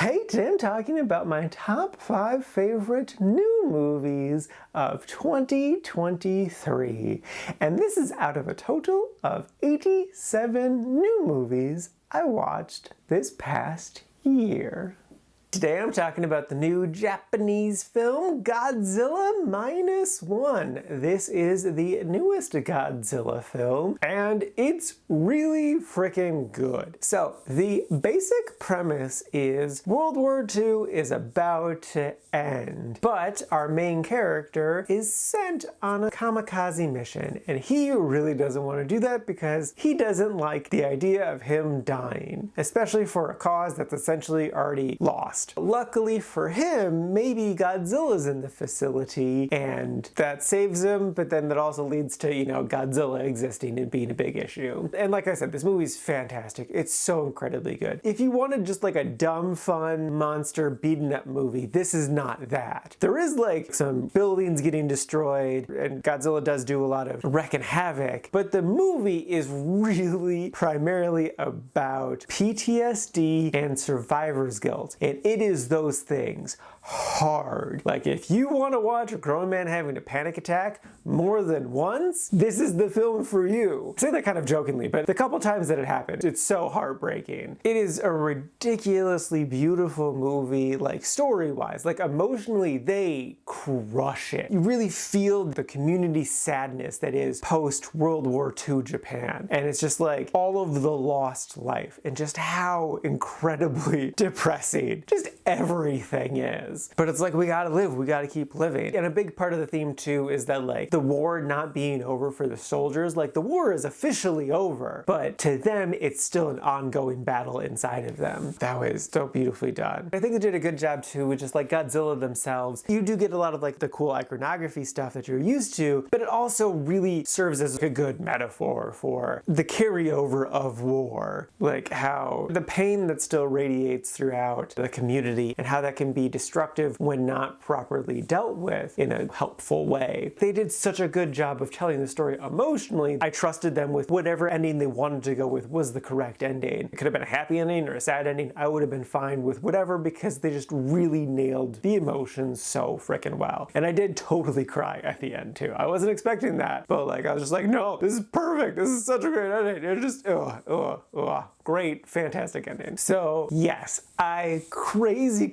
Hey, today I'm talking about my top 5 favorite new movies of 2023. And this is out of a total of 87 new movies I watched this past year. Today I'm talking about the new Japanese film Godzilla Minus One. This is the newest Godzilla film, and it's really freaking good. So, the basic premise is World War II is about to end, but our main character is sent on a kamikaze mission, and he really doesn't want to do that because he doesn't like the idea of him dying, especially for a cause that's essentially already lost. Luckily for him, maybe Godzilla's in the facility and that saves him, but then that also leads to, Godzilla existing and being a big issue. And like I said, this movie's fantastic. It's so incredibly good. If you wanted just like a dumb, fun, monster beaten up movie, this is not that. There is like some buildings getting destroyed, and Godzilla does do a lot of wrecking havoc, but the movie is really primarily about PTSD and survivor's guilt. And it is those things hard. Like, if you want to watch a grown man having a panic attack more than once, this is the film for you. I say that kind of jokingly, but the couple times that it happened, it's so heartbreaking. It is a ridiculously beautiful movie, like story-wise, like emotionally, they crush it. You really feel the community sadness that is post-World War II Japan. And it's just like all of the lost life and just how incredibly depressing just everything is. But it's like, we gotta live, we gotta keep living. And a big part of the theme too is that like the war not being over for the soldiers, like the war is officially over, but to them it's still an ongoing battle inside of them. That was so beautifully done. I think they did a good job too with just like Godzilla themselves. You do get a lot of like the cool iconography stuff that you're used to, but it also really serves as a good metaphor for the carryover of war. Like how the pain that still radiates throughout the community and how that can be destructive when not properly dealt with in a helpful way. They did such a good job of telling the story emotionally. I trusted them with whatever ending they wanted to go with was the correct ending. It could have been a happy ending or a sad ending. I would have been fine with whatever because they just really nailed the emotions so freaking well. And I did totally cry at the end too. I wasn't expecting that, but like I was just like, no, this is perfect. This is such a great ending. It's just, great, fantastic ending. So yes, I crazy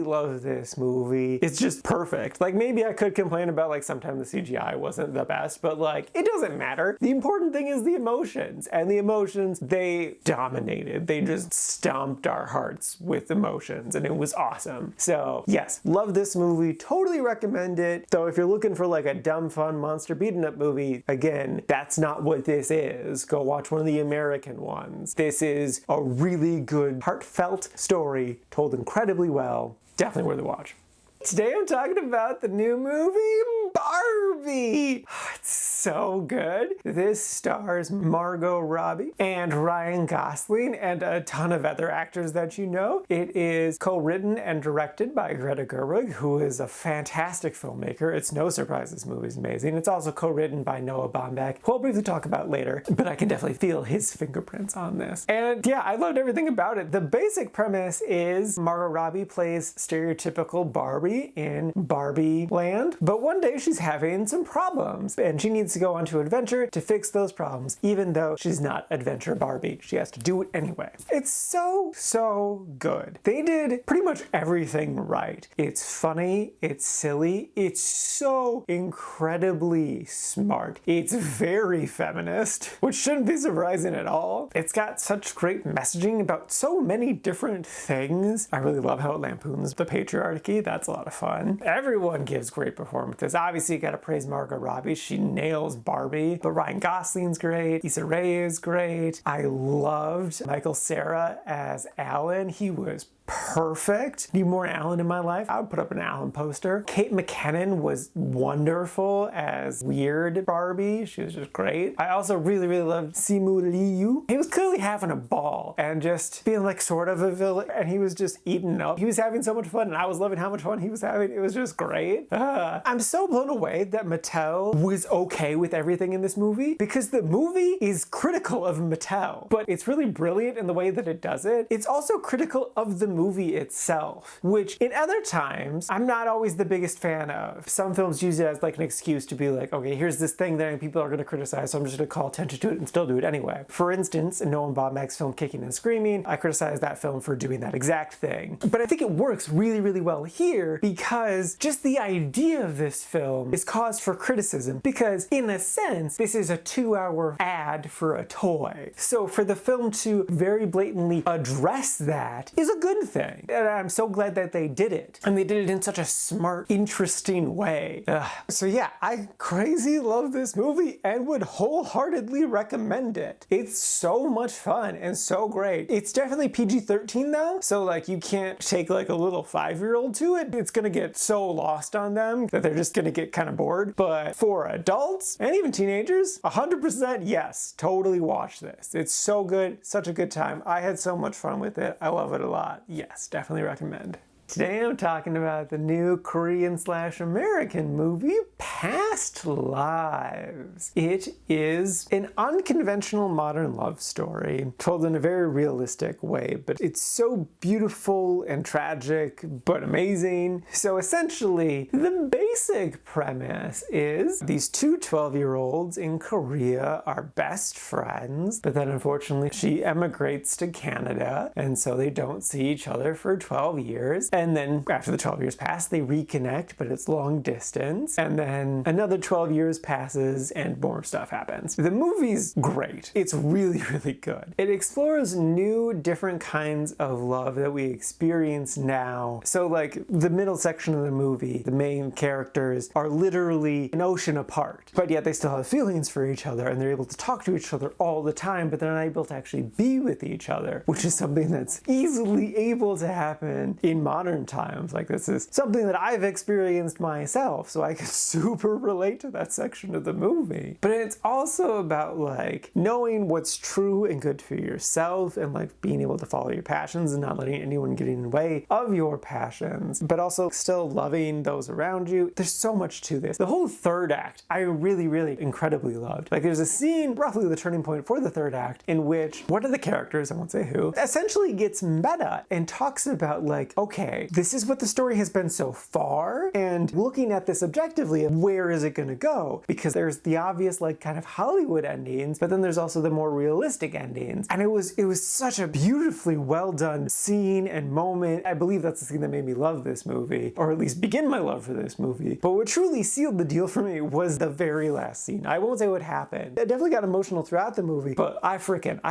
love this movie. It's just perfect. Like maybe I could complain about like sometimes the CGI wasn't the best, but like it doesn't matter. The important thing is the emotions, and the emotions, they dominated. They just stomped our hearts with emotions, and it was awesome. So yes, love this movie. Totally recommend it. Though if you're looking for like a dumb, fun monster beaten up movie, again, that's not what this is. Go watch one of the American ones. This is a really good, heartfelt story told incredibly well. Definitely worth a watch. Today I'm talking about the new movie Barbie. It's so good. This stars Margot Robbie and Ryan Gosling and a ton of other actors that you know. It is co-written and directed by Greta Gerwig, who is a fantastic filmmaker. It's no surprise this movie is amazing. It's also co-written by Noah Baumbach, who I'll briefly talk about later, but I can definitely feel his fingerprints on this. And yeah, I loved everything about it. The basic premise is Margot Robbie plays stereotypical Barbie in Barbie land, but one day she's having some problems and she needs to go on to adventure to fix those problems, even though she's not adventure Barbie. She has to do it anyway. It's so good. They did pretty much everything right. It's funny, it's silly, it's so incredibly smart. It's very feminist, which shouldn't be surprising at all. It's got such great messaging about so many different things. I really love how it lampoons the patriarchy. That's a lot of fun. Everyone gives great performances. Obviously, you gotta praise Margot Robbie. She nails Barbie, but Ryan Gosling's great. Issa Rae is great. I loved Michael Cera as Alan. He was perfect. Need more Alan in my life. I would put up an Alan poster. Kate McKinnon was wonderful as weird Barbie. She was just great. I also really loved Simu Liu. He was clearly having a ball and just being like sort of a villain, and he was just eating up. He was having so much fun, and I was loving how much fun he was having. It was just great. I'm so blown away that Mattel was okay with everything in this movie, because the movie is critical of Mattel, but it's really brilliant in the way that it does it. It's also critical of the movie itself, which in other times, I'm not always the biggest fan of. Some films use it as like an excuse to be like, okay, here's this thing that people are going to criticize, so I'm just going to call attention to it and still do it anyway. For instance, in Noah Baumbach's film Kicking and Screaming, I criticized that film for doing that exact thing. But I think it works really, really well here because just the idea of this film is cause for criticism because, in a sense, this is a 2-hour ad for a toy. So for the film to very blatantly address that is a good thing. And I'm so glad that they did it. And they did it in such a smart, interesting way. So yeah, I crazy love this movie and would wholeheartedly recommend it. It's so much fun and so great. It's definitely PG-13 though, so like you can't take like a little 5-year-old to it. It's gonna get so lost on them that they're just gonna get kind of bored. But for adults and even teenagers, 100% yes, totally watch this. It's so good, such a good time. I had so much fun with it. I love it a lot. Yes, definitely recommend. Today I'm talking about the new Korean/American movie, Past Lives. It is an unconventional modern love story told in a very realistic way, but it's so beautiful and tragic, but amazing. So essentially, the basic premise is these two 12-year-olds in Korea are best friends, but then unfortunately she emigrates to Canada, and so they don't see each other for 12 years. And then after the 12 years pass, they reconnect, but it's long distance. And then another 12 years passes and more stuff happens. The movie's great. It's really, really good. It explores new, different kinds of love that we experience now. So like the middle section of the movie, the main characters are literally an ocean apart, but yet they still have feelings for each other and they're able to talk to each other all the time, but they're not able to actually be with each other, which is something that's easily able to happen in modern times. Like this is something that I've experienced myself, so I can super relate to that section of the movie. But it's also about like knowing what's true and good for yourself and like being able to follow your passions and not letting anyone get in the way of your passions, but also still loving those around you. There's so much to this. The whole third act, I really, really incredibly loved. Like there's a scene, roughly the turning point for the third act, in which one of the characters, I won't say who, essentially gets meta and talks about like, okay, this is what the story has been so far, and looking at this objectively, where is it going to go? Because there's the obvious like kind of Hollywood endings, but then there's also the more realistic endings. And it was such a beautifully well done scene and moment. I believe that's the thing that made me love this movie, or at least begin my love for this movie. But what truly sealed the deal for me was the very last scene. I won't say what happened. I definitely got emotional throughout the movie, but I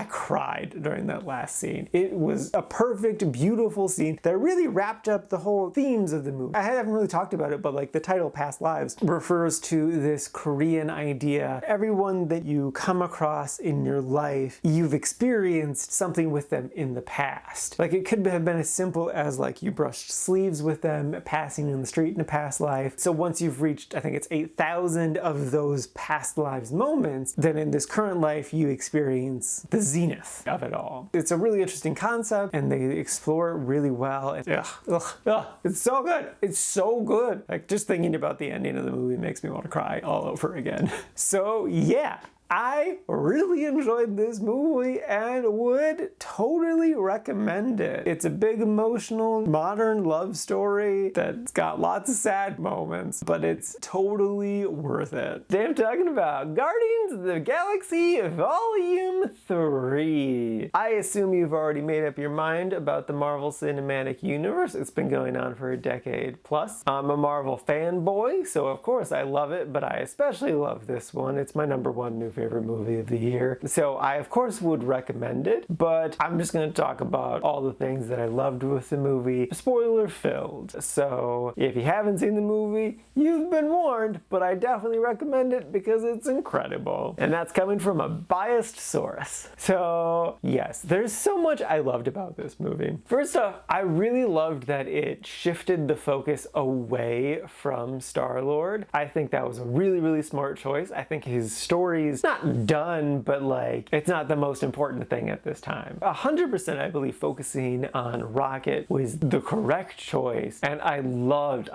cried during that last scene. It was a perfect, beautiful scene that really wrapped up the whole themes of the movie. I haven't really talked about it, but like the title Past Lives refers to this Korean idea. Everyone that you come across in your life, you've experienced something with them in the past. Like it could have been as simple as like you brushed sleeves with them passing in the street in a past life. So once you've reached, I think it's 8,000 of those past lives moments, then in this current life you experience the zenith of it all. It's a really interesting concept and they explore it really well. And it's so good. It's so good. Like just thinking about the ending of the movie makes me want to cry all over again. So yeah, I really enjoyed this movie and would totally recommend it. It's a big emotional modern love story that's got lots of sad moments, but it's totally worth it. Today I'm talking about Guardians of the Galaxy Volume 3. I assume you've already made up your mind about the Marvel Cinematic Universe. It's been going on for a decade plus. I'm a Marvel fanboy, so of course I love it, but I especially love this one. It's my #1 new favorite movie of the year. So I of course would recommend it, but I'm just going to talk about all the things that I loved with the movie, spoiler filled. So if you haven't seen the movie, you've been warned, but I definitely recommend it because it's incredible. And that's coming from a biased source. So yes, there's so much I loved about this movie. First off, I really loved that it shifted the focus away from Star-Lord. I think that was a really, really smart choice. I think his story's not not done, but like, it's not the most important thing at this time. 100% I believe focusing on Rocket was the correct choice, and I loved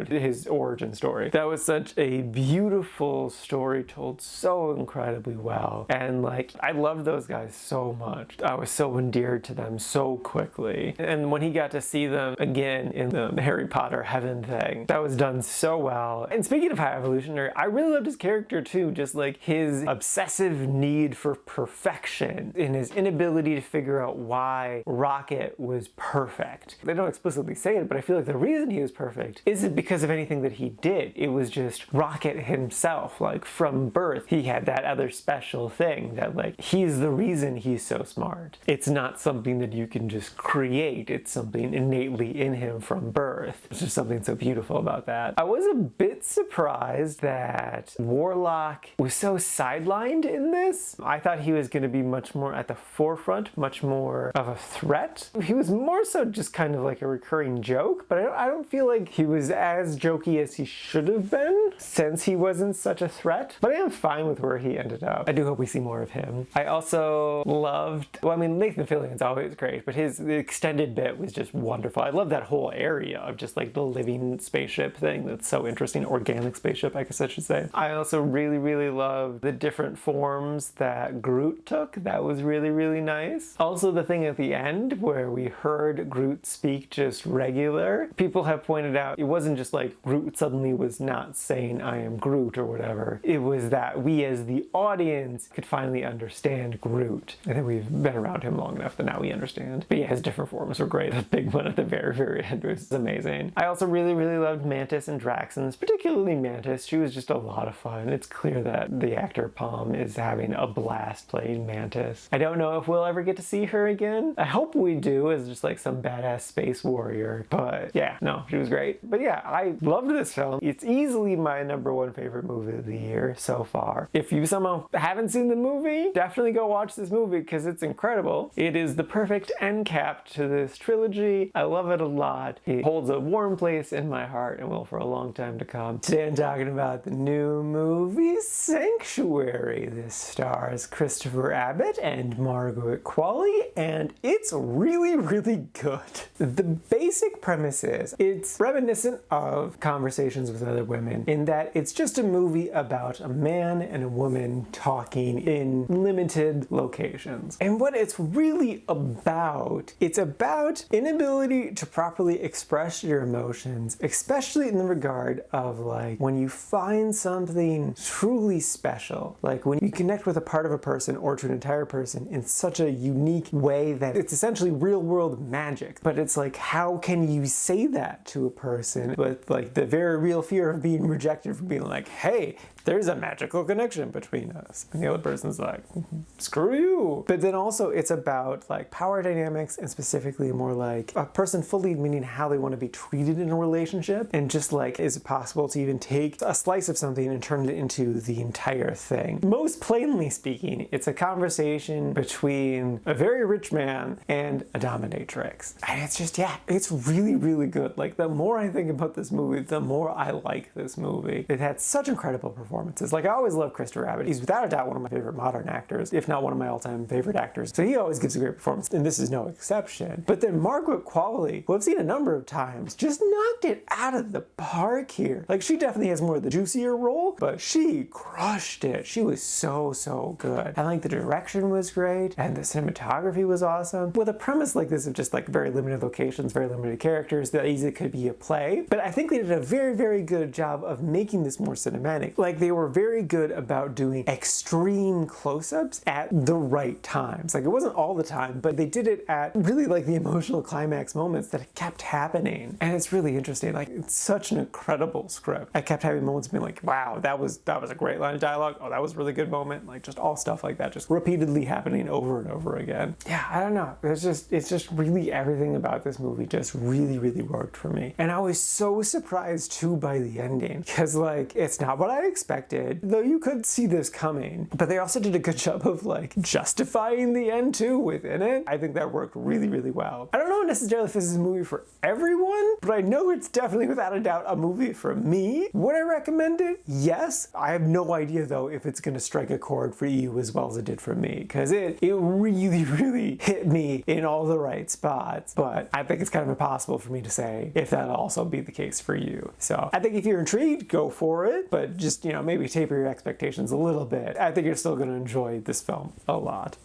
his origin story. That was such a beautiful story told so incredibly well, and like, I loved those guys so much. I was so endeared to them so quickly, and when he got to see them again in the Harry Potter heaven thing, that was done so well. And speaking of High Evolutionary, I really loved his character too, just like his obsessive need for perfection and his inability to figure out why Rocket was perfect. They don't explicitly say it, but I feel like the reason he was perfect isn't because of anything that he did. It was just Rocket himself. Like, from birth, he had that other special thing that, like, he's the reason he's so smart. It's not something that you can just create. It's something innately in him from birth. There's just something so beautiful about that. I was a bit surprised that Warlock was so sidelined in this. I thought he was going to be much more at the forefront, much more of a threat. He was more so just kind of like a recurring joke, but I don't feel like he was as jokey as he should have been, since he wasn't such a threat. But I am fine with where he ended up. I do hope we see more of him. I also loved, well, I mean, Nathan Fillion's always great, but the extended bit was just wonderful. I love that whole area of just like the living spaceship thing. That's so interesting. Organic spaceship, I guess I should say. I also really love the different forms that Groot took. That was really nice. Also, the thing at the end where we heard Groot speak just regular. People have pointed out it wasn't just like Groot suddenly was not saying I am Groot or whatever. It was that we as the audience could finally understand Groot. I think we've been around him long enough that now we understand. But yeah, his different forms were great. The big one at the very end was amazing. I also really loved Mantis and Draxon's, particularly Mantis. She was just a lot of fun. It's clear that the actor Palm is having a blast playing Mantis. I don't know if we'll ever get to see her again. I hope we do, as just like some badass space warrior. But yeah, no, she was great. But yeah, I loved this film. It's easily my #1 favorite movie of the year so far. If you somehow haven't seen the movie, definitely go watch this movie because it's incredible. It is the perfect end cap to this trilogy. I love it a lot. It holds a warm place in my heart and will for a long time to come. Today I'm talking about the new movie Sanctuary. This stars Christopher Abbott and Margaret Qualley, and it's really good. The basic premise is it's reminiscent of Conversations with Other Women in that it's just a movie about a man and a woman talking in limited locations. And what it's really about, it's about inability to properly express your emotions, especially in the regard of like when you find something truly special, like when you connect with a part of a person or to an entire person in such a unique way that it's essentially real world magic. But it's like, how can you say that to a person with like the very real fear of being rejected for being like, hey, there's a magical connection between us. And the other person's like, screw you. But then also it's about like power dynamics and specifically more like a person fully meaning how they want to be treated in a relationship. And just like, is it possible to even take a slice of something and turn it into the entire thing? Most plainly speaking, it's a conversation between a very rich man and a dominatrix. And it's just, yeah, it's really good. Like the more I think about this movie, the more I like this movie. It had such incredible performances. Like I always love Christopher Abbott. He's without a doubt one of my favorite modern actors, if not one of my all-time favorite actors. So he always gives a great performance, and this is no exception. But then Margaret Qualley, who I've seen a number of times, just knocked it out of the park here. Like she definitely has more of the juicier role, but she crushed it. She was so good. I think the direction was great, and the cinematography was awesome. With a premise like this of just like very limited locations, very limited characters, that easily could be a play. But I think they did a very good job of making this more cinematic. Like they were very good about doing extreme close-ups at the right times. Like it wasn't all the time, but they did it at really like the emotional climax moments that kept happening. And it's really interesting. Like it's such an incredible script. I kept having moments being like, wow, that was a great line of dialogue. Oh, that was a really good moment. Like just all stuff like that, just repeatedly happening over and over again. Yeah, I don't know. It's just really everything about this movie just really worked for me. And I was so surprised too by the ending because like it's not what I expected. unexpected, though you could see this coming. But they also did a good job of like justifying the end too within it. I think that worked really, really well. I don't know necessarily if this is a movie for everyone, but I know it's definitely without a doubt a movie for me. Would I recommend it? Yes. I have no idea though if it's gonna strike a chord for you as well as it did for me, because it really, really hit me in all the right spots. But I think it's kind of impossible for me to say if that'll also be the case for you. So I think if you're intrigued, go for it, but just, maybe taper your expectations a little bit. I think you're still gonna enjoy this film a lot.